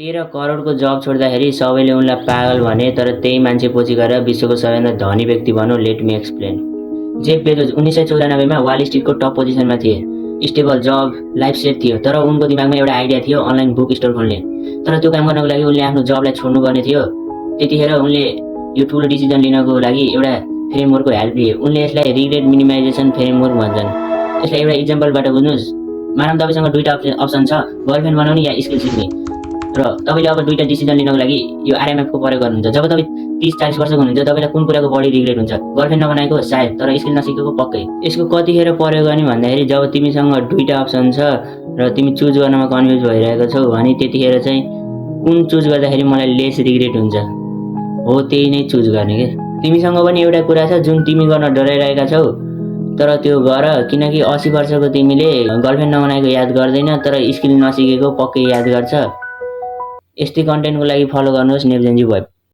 13 करोडको जब छोड्दाखेरि सबैले उनलाई पागल भने, तर त्यही मान्छे पछि गएर विश्वको सबैभन्दा धनी व्यक्ति बन्यो। Let me explain. Jeff Bezos 1994 मा वाल स्ट्रिटको टप पोजिसनमा थिए। स्टेबल जब, लाइफ सेट थियो, तर उनको दिमागमा एउटा आइडिया थियो, अनलाइन बुक स्टोर खोल्ने। तर त्यो काम गर्नको लागि उनले आफ्नो जबलाई छोड्नुपर्ने थियो। त्यतिखेर उनले यो ठुलो डिसिजन लिनको लागि एउटा फ्रेमवर्कको हेल्प लिए। उनले यसलाई रिग्रेट मिनिमाइजेसन फ्रेमवर्क भन्छन्। यसलाई एउटा इक्जाम्पलबाट बुझ्नुस्। मानव तपाईसँग दुईटा अप्सन छ, गर्लफ्रेन्ड बनाउने या स्किल सिक्ने। र तपाईले अब दुईटा डिसिजन लिनको लागि यो आरएमएफ को प्रयोग गर्नुहुन्छ। जब तपाई 30-40 वर्षको हुनुहुन्छ, तपाईलाई कुन कुराको बढी रिग्रेट हुन्छ? गर्लफ्रेन्ड नबनाएको सायद, तर स्किल नसिकेको पक्कै। यसको कतिखेर प्रयोग गर्ने भन्दाखेरि जब तिमीसँग दुईटा अप्सन छ र तिमी चुज गर्नमा कन्फ्युज भइरहेको छौ भने त्यतिखेर चाहिँ कुन चुज गर्दाखेरि मलाई लेस रिग्रेट हुन्छ हो त्यही नै चुज गर्ने के। तिमीसँग पनि एउटा कुरा छ जुन तिमी गर्न डराइरहेका छौ, तर त्यो गर, किनकि 80 वर्षको तिमीले गर्लफ्रेन्ड नबनाएको याद गर्दैन, तर स्किल नसिकेको पक्कै याद गर्छ। यस्तै कन्टेन्टको लागि फलो गर्नुहोस् नेप्जेन्जी वेब।